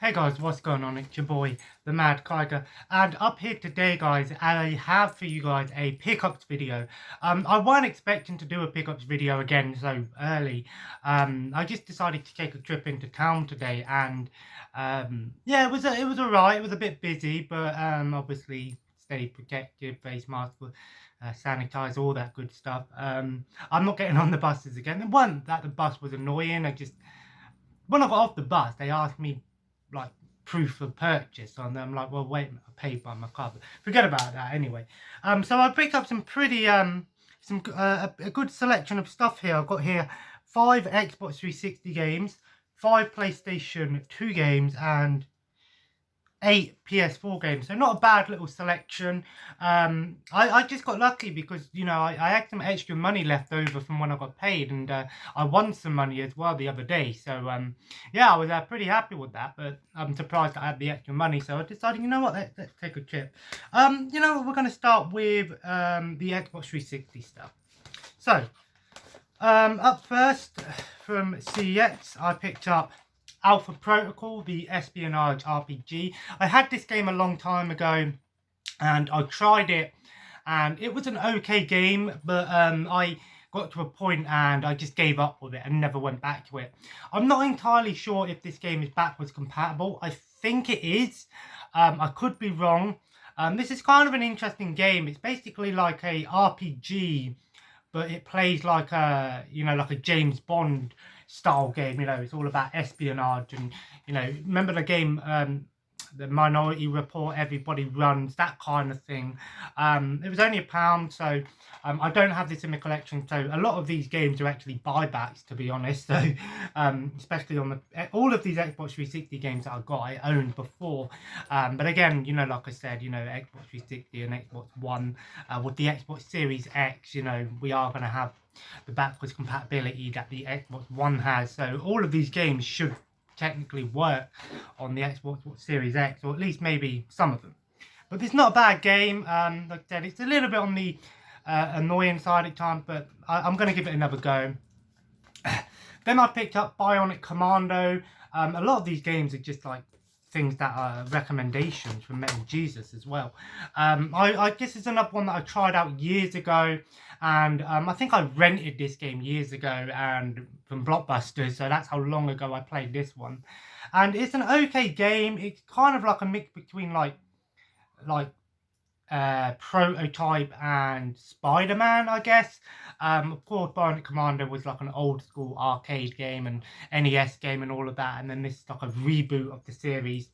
Hey guys, what's going on? It's your boy, the Mad Kiger, and up here today, guys, I have for you guys a pickups video. I wasn't expecting to do a pickups video again so early. I just decided to take a trip into town today, and yeah, it was alright. It was a bit busy, but obviously stay protected, face mask, sanitize, all that good stuff. I'm not getting on the buses again. And one, that the bus was annoying. When I got off the bus, they asked me like proof of purchase, and I'm like, well, wait, I paid by my card. But forget about that anyway. So I picked up some pretty a good selection of stuff here. I've got here 5 Xbox 360 games, 5 PlayStation 2 games, and 8 PS4 games. So not a bad little selection. I just got lucky because, I had some extra money left over from when I got paid, and I won some money as well the other day. So, yeah, I was pretty happy with that, but I'm surprised I had the extra money. So I decided, you know what, let's take a trip. We're going to start with the Xbox 360 stuff. So, up first from CEX, I picked up Alpha Protocol, the espionage RPG. I had this game a long time ago, and I tried it, and it was an okay game, but I got to a point and I just gave up with it and never went back to it. I'm not entirely sure if this game is backwards compatible. I think it is. I could be wrong. This is kind of an interesting game. It's basically like a RPG, but it plays like a James Bond style game. It's all about espionage, and remember the game, the Minority Report, Everybody Runs, that kind of thing. It was only £1, so I don't have this in my collection. So a lot of these games are actually buybacks, to be honest. So especially on all of these Xbox 360 games that I got, I owned before. But again, like I said, Xbox 360 and Xbox One, with the Xbox Series X, we are going to have the backwards compatibility that the Xbox One has. So all of these games should technically work on the Xbox Series X, or at least maybe some of them. But it's not a bad game. Like I said, it's a little bit on the annoying side at times, but I'm going to give it another go. Then I picked up Bionic Commando. A lot of these games are just like things that are recommendations from Metal Jesus as well. I guess it's another one that I tried out years ago, and I think I rented this game years ago and from Blockbuster, so that's how long ago I played this one. And it's an okay game. It's kind of like a mix between like Prototype and Spider-Man, I guess. Of course, Bionic Commando was like an old school arcade game and NES game and all of that, and then this is like a reboot of the series.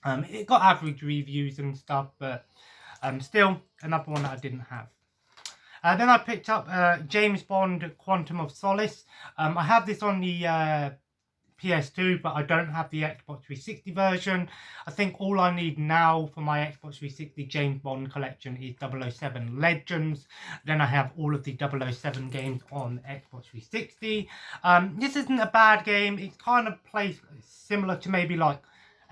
It got average reviews and stuff, but still another one that I didn't have. Then I picked up James Bond Quantum of Solace. I have this on the PS2, but I don't have the Xbox 360 version. I think all I need now for my Xbox 360 James Bond collection is 007 Legends. Then I have all of the 007 games on Xbox 360. This isn't a bad game. It kind of plays similar to maybe like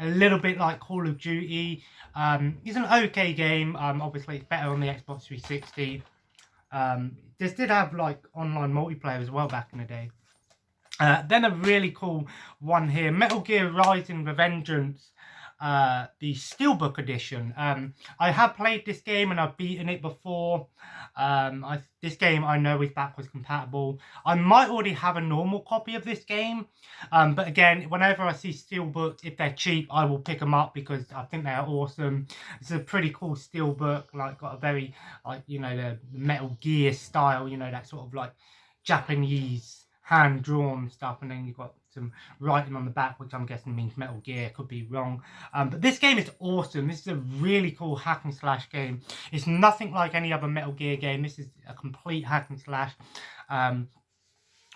a little bit like Call of Duty. It's an okay game. Obviously, it's better on the Xbox 360. This did have like online multiplayer as well back in the day. Then a really cool one here, Metal Gear Rising: Revengeance, the Steelbook edition. I have played this game and I've beaten it before. This game I know is backwards compatible. I might already have a normal copy of this game, but again, whenever I see Steelbooks, if they're cheap, I will pick them up because I think they're awesome. It's a pretty cool Steelbook, like got a very the Metal Gear style, that sort of like Japanese hand-drawn stuff, and then you've got some writing on the back, which I'm guessing means Metal Gear. Could be wrong, but this game is awesome. This is a really cool hack and slash game. It's nothing like any other Metal Gear game. This is a complete hack and slash.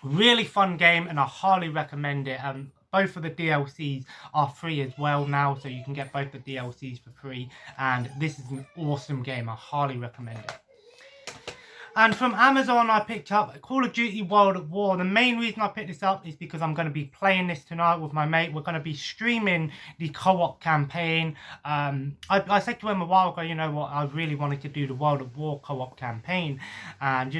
Really fun game, and I highly recommend it. Both of the DLCs are free as well now, so you can get both the DLCs for free, and this is an awesome game. I highly recommend it. And from Amazon, I picked up Call of Duty World at War. The main reason I picked this up is because I'm going to be playing this tonight with my mate. We're going to be streaming the co-op campaign. I said to him a while ago, you know what, I really wanted to do the World at War co-op campaign. And,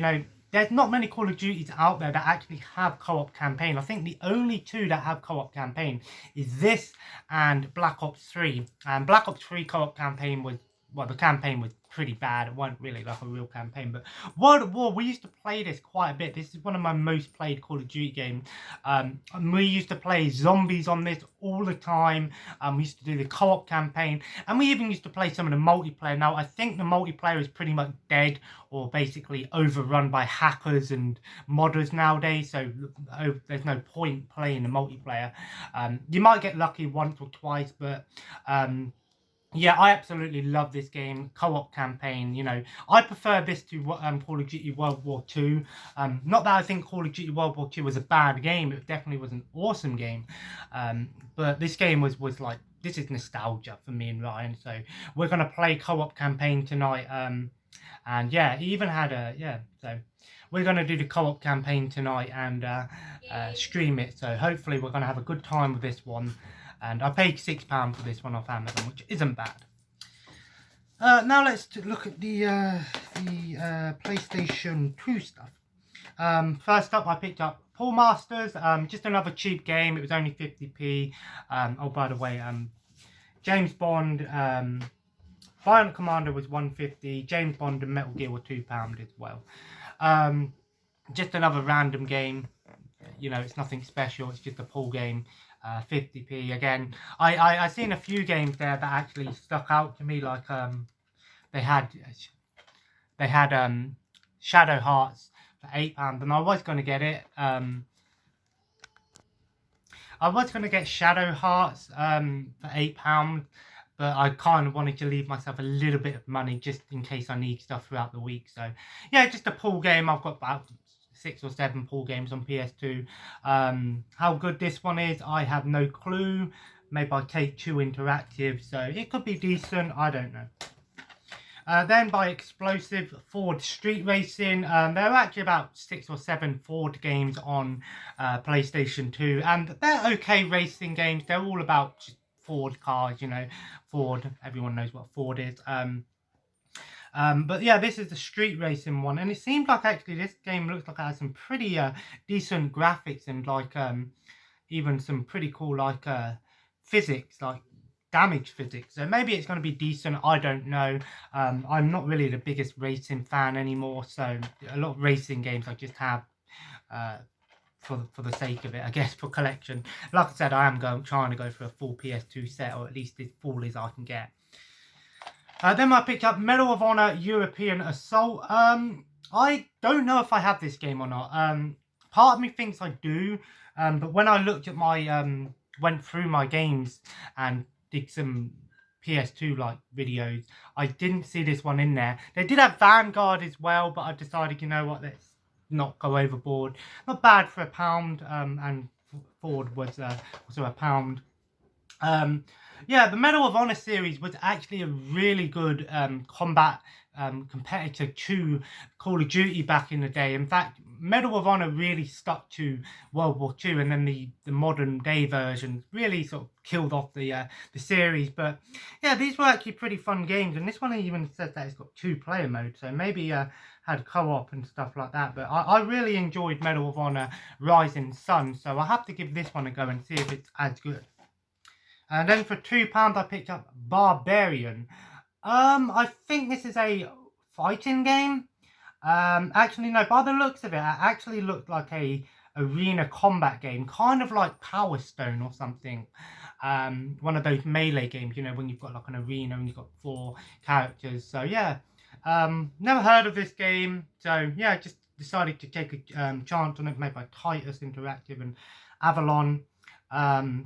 there's not many Call of Duties out there that actually have co-op campaign. I think the only two that have co-op campaign is this and Black Ops 3. And Black Ops 3 co-op campaign was, well, the campaign was pretty bad. It wasn't really like a real campaign. But World at War, we used to play this quite a bit. This is one of my most played Call of Duty games. And we used to play zombies on this all the time. We used to do the co-op campaign. And we even used to play some of the multiplayer. Now, I think the multiplayer is pretty much dead or basically overrun by hackers and modders nowadays. So there's no point playing the multiplayer. You might get lucky once or twice, but... yeah, I absolutely love this game, co-op campaign. You know, I prefer this to Call of Duty World War II. Not that I think Call of Duty World War II was a bad game. It definitely was an awesome game. But this game was like, this is nostalgia for me and Ryan. So we're going to play co-op campaign tonight. And yeah, he even had a, yeah, so we're going to do the co-op campaign tonight and stream it. So hopefully we're going to have a good time with this one. And I paid £6 for this one off Amazon, which isn't bad. Now let's look at the PlayStation 2 stuff. First up, I picked up Pool Masters. Just another cheap game. It was only 50p. Oh, by the way, James Bond, Violent Commander was 150. James Bond and Metal Gear were £2 as well. Just another random game. You know, it's nothing special. It's just a pool game. 50p again. I seen a few games there that actually stuck out to me, like they had Shadow Hearts for £8, and I was going to get it. I was going to get Shadow Hearts for £8, but I kind of wanted to leave myself a little bit of money just in case I need stuff throughout the week. So yeah, just a pool game. I've got about 6 or 7 pool games on PS2. How good this one is, I have no clue. Made by Take-Two Interactive, so it could be decent, I don't know. Then by Explosive, Ford Street Racing. There are actually about 6 or 7 Ford games on PlayStation 2, and they're okay racing games. They're all about just Ford cars, you know. Ford, everyone knows what Ford is. But yeah, this is the street racing one, and it seems like actually this game looks like it has some pretty decent graphics and like even some pretty cool like physics, like damage physics. So maybe it's going to be decent. I don't know. I'm not really the biggest racing fan anymore, so a lot of racing games I just have for the sake of it, I guess, for collection. Like I said, I am trying to go for a full PS2 set, or at least as full as I can get. Then I picked up Medal of Honor European Assault. I don't know if I have this game or not. Part of me thinks I do, but when I looked at my went through my games and did some PS2 like videos, I didn't see this one in there. They did have Vanguard as well, but I decided, you know what, let's not go overboard. Not bad for £1, and Ford was also £1. Yeah, the Medal of Honor series was actually a really good combat competitor to Call of Duty back in the day. In fact, Medal of Honor really stuck to World War II, and then the modern day version really sort of killed off the series. But yeah, these were actually pretty fun games, and this one even says that it's got 2-player mode, so maybe had co-op and stuff like that. But I really enjoyed Medal of Honor Rising Sun, so I have to give this one a go and see if it's as good. And then for £2, I picked up Barbarian. I think this is a fighting game. Actually, no, by the looks of it, it actually looked like a arena combat game, kind of like Power Stone or something. One of those melee games, you know, when you've got like an arena and you've got 4 characters. So yeah, never heard of this game. So yeah, just decided to take a chance on it, made by Titus Interactive and Avalon.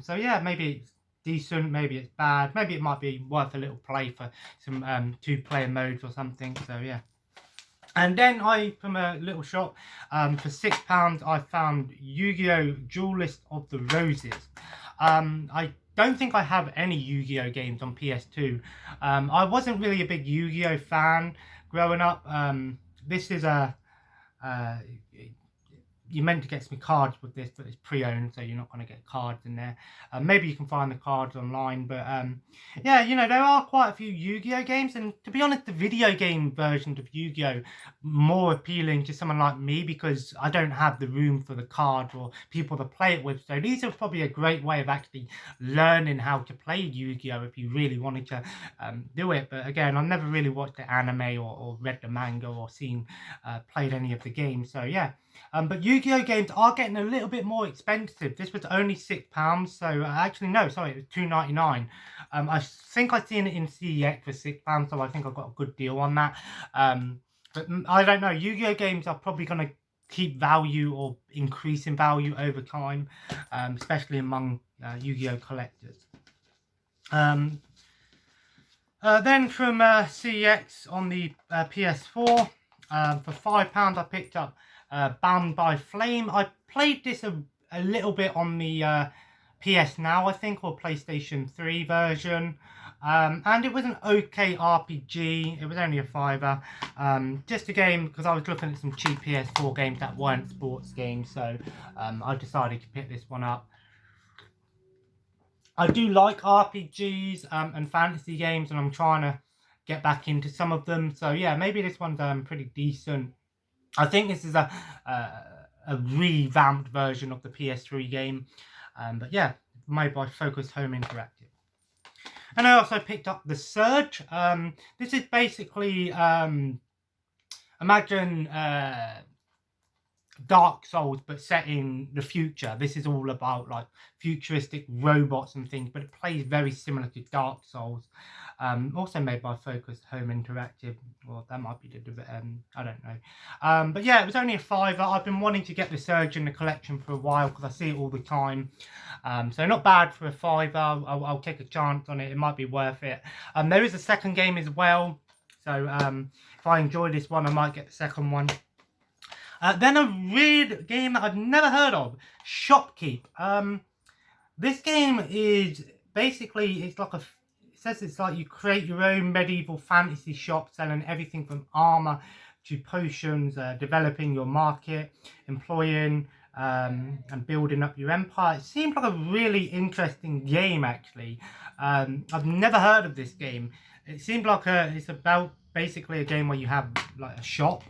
So yeah, maybe it's decent, maybe it's bad, maybe it might be worth a little play for some 2-player modes or something. So yeah. And then from a little shop, for £6, I found Yu-Gi-Oh! Duelist of the Roses. I don't think I have any Yu-Gi-Oh! Games on PS2. I wasn't really a big Yu-Gi-Oh! Fan growing up. This is you're meant to get some cards with this, but it's pre-owned, so you're not going to get cards in there. Maybe you can find the cards online, but yeah, you know, there are quite a few Yu-Gi-Oh games, and to be honest, the video game versions of Yu-Gi-Oh more appealing to someone like me because I don't have the room for the cards or people to play it with. So these are probably a great way of actually learning how to play Yu-Gi-Oh if you really wanted to do it. But again, I've never really watched the anime or read the manga or seen played any of the games. So yeah. But Yu-Gi-Oh games are getting a little bit more expensive. This was only £6, so actually no, sorry, it was £2.99. I think I've seen it in CEX for £6, so I think I got a good deal on that. But I don't know. Yu-Gi-Oh games are probably going to keep value or increase in value over time, especially among Yu-Gi-Oh collectors. Then from CEX on the PS4, for £5 I picked up Bound by Flame. I played this a little bit on the PS Now, I think, or PlayStation 3 version. And it was an okay RPG. It was only a £5. Just a game because I was looking at some cheap PS4 games that weren't sports games, so I decided to pick this one up. I do like RPGs and fantasy games, and I'm trying to get back into some of them. So yeah, maybe this one's pretty decent. I think this is a revamped version of the PS3 game, but yeah, made by Focus Home Interactive. And I also picked up The Surge. This is basically imagine Dark Souls, but set in the future. This is all about like futuristic robots and things, but it plays very similar to Dark Souls. Also made by Focus Home Interactive. Well, that might be the I don't know. But yeah, it was only a £5. I've been wanting to get The Surge in the collection for a while because I see it all the time. So not bad for a £5. I'll take a chance on it. It might be worth it. There is a second game as well. So if I enjoy this one, I might get the second one. Then a weird game that I've never heard of, Shopkeep. This game is basically, it's like it says it's like you create your own medieval fantasy shop selling everything from armor to potions, developing your market, employing and building up your empire. It seems like a really interesting game, actually. I've never heard of this game. It seems like it's about basically a game where you have like a shop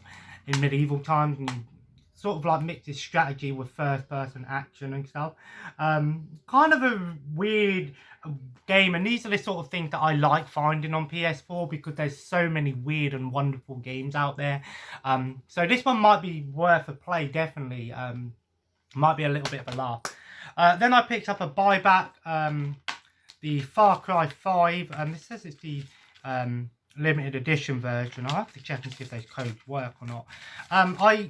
in medieval times and sort of like mixes strategy with first person action and stuff. Kind of a weird game, and these are the sort of things that I like finding on PS4 because there's so many weird and wonderful games out there. So this one might be worth a play, definitely. Might be a little bit of a laugh. Then I picked up a buyback, the Far Cry 5, and this says it's the limited edition version. I'll have to check and see if those codes work or not.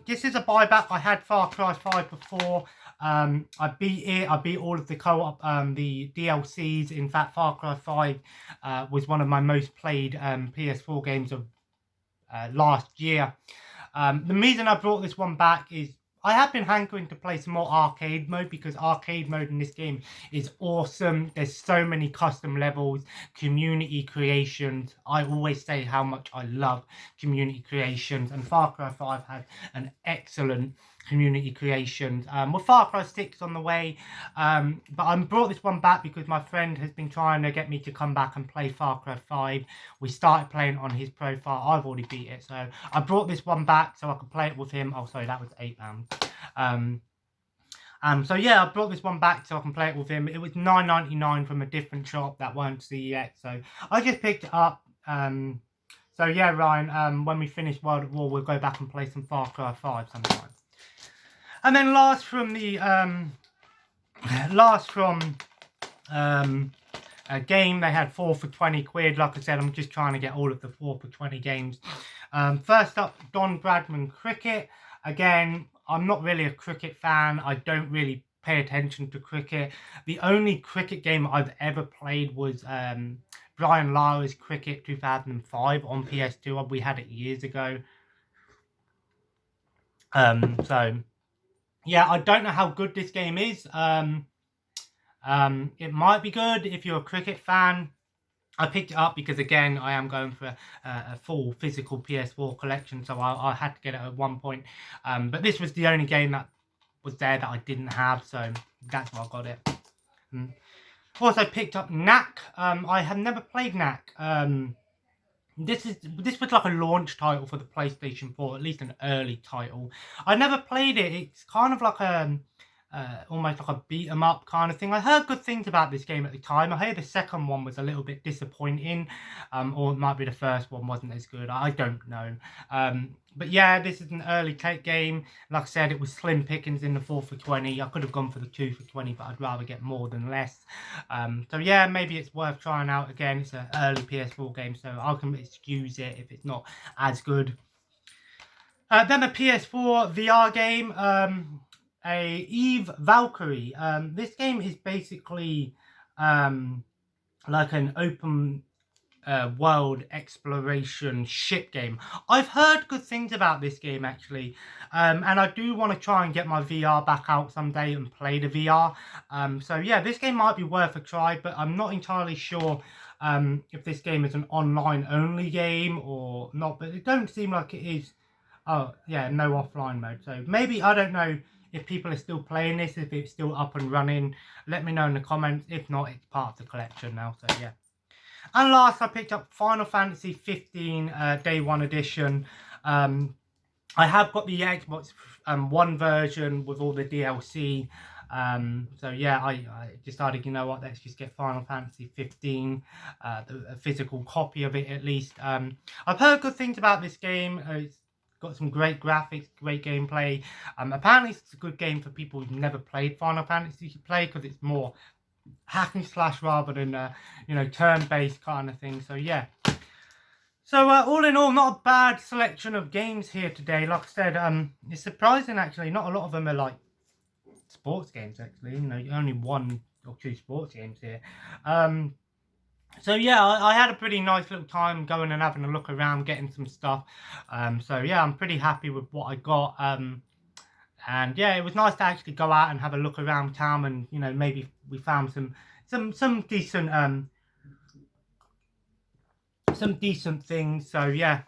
This is a buyback. I had Far Cry 5 before. I beat it. I beat all of the co-op, the DLCs. In fact, Far Cry 5 was one of my most played PS4 games of last year. The reason I brought this one back is I have been hankering to play some more arcade mode because arcade mode in this game is awesome. There's so many custom levels, community creations. I always say how much I love community creations, and Far Cry 5 had an excellent community creations. With Far Cry 6 on the way, but I brought this one back because my friend has been trying to get me to come back and play Far Cry 5. We started playing on his profile. I've already beat it, so I brought this one back so I could play it with him. Oh, sorry, that was £8. So yeah, I brought this one back so I can play it with him. It was $9.99 from a different shop that weren't CEX, so I just picked it up. So yeah, Ryan, when we finish World at War, we'll go back and play some Far Cry 5 sometime. And then last from a game, they had 4 for 20 quid. Like I said, I'm just trying to get all of the 4 for 20 games. First up, Don Bradman Cricket. Again, I'm not really a cricket fan. I don't really pay attention to cricket. The only cricket game I've ever played was Brian Lara's Cricket 2005 on PS2. We had it years ago. So yeah, I don't know how good this game is. It might be good if you're a cricket fan. I picked it up because, again, I am going for a full physical PS4 collection, so I had to get it at one point. But this was the only game that was there that I didn't have, so that's why I got it. Also picked up Knack. I have never played Knack. This was like a launch title for the PlayStation 4, at least an early title. I never played it. It's kind of like almost like a beat 'em up kind of thing. I heard good things about this game at the time. I heard the second one was a little bit disappointing, or it might be the first one wasn't as good. I don't know. But yeah, this is an early take game. Like I said, it was slim pickings in the 4 for 20. I could have gone for the 2 for 20, but I'd rather get more than less. So yeah, maybe it's worth trying out again. It's an early PS4 game, so I can excuse it if it's not as good. Then a PS4 VR game, a Eve Valkyrie. This game is basically like an open world exploration ship game. I've heard good things about this game actually, and I do want to try and get my VR back out someday and play the VR. So yeah, this game might be worth a try, but I'm not entirely sure if this game is an online only game or not, but it don't seem like it is. Oh yeah, no offline mode, so maybe, I don't know if people are still playing this, if it's still up and running. Let me know in the comments. If not, it's part of the collection now, so yeah. And last, I picked up Final Fantasy 15 Day 1 Edition. I have got the Xbox One version with all the DLC. So yeah, I decided, you know what, let's just get Final Fantasy 15, a physical copy of it at least. I've heard good things about this game. It's got some great graphics, great gameplay. Apparently it's a good game for people who've never played Final Fantasy to play, because it's more hack and slash rather than you know, turn-based kind of thing. So yeah, so all in all, not a bad selection of games here today. Like I said, it's surprising actually, not a lot of them are like sports games actually, you know, only 1 or 2 sports games here. So yeah, I had a pretty nice little time going and having a look around, getting some stuff. So yeah, I'm pretty happy with what I got. And yeah, it was nice to actually go out and have a look around town, and you know, maybe we found some decent things. So yeah,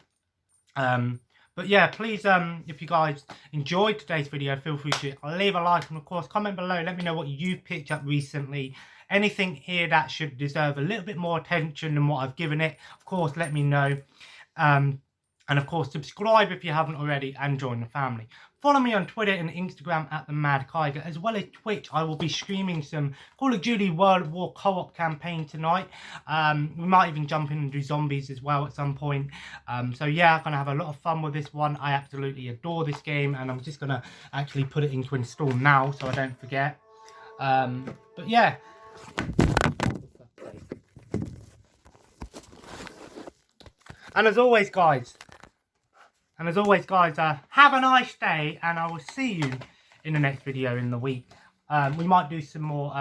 but yeah, please, if you guys enjoyed today's video, feel free to leave a like, and of course comment below. Let me know what you picked up recently. Anything here that should deserve a little bit more attention than what I've given it, of course let me know. And of course, subscribe if you haven't already, and join the family. Follow me on Twitter and Instagram at The Mad Kiger, as well as Twitch. I will be streaming some Call of Duty World War co-op campaign tonight. We might even jump in and do zombies as well at some point. So yeah, I'm going to have a lot of fun with this one. I absolutely adore this game, and I'm just going to actually put it into install now so I don't forget. But yeah. And as always, guys, have a nice day, and I will see you in the next video in the week. We might do some more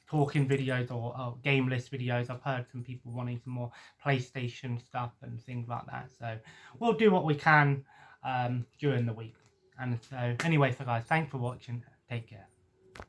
talking videos or game list videos. I've heard some people wanting some more PlayStation stuff and things like that. So we'll do what we can during the week. And so anyway, so guys, thanks for watching. Take care.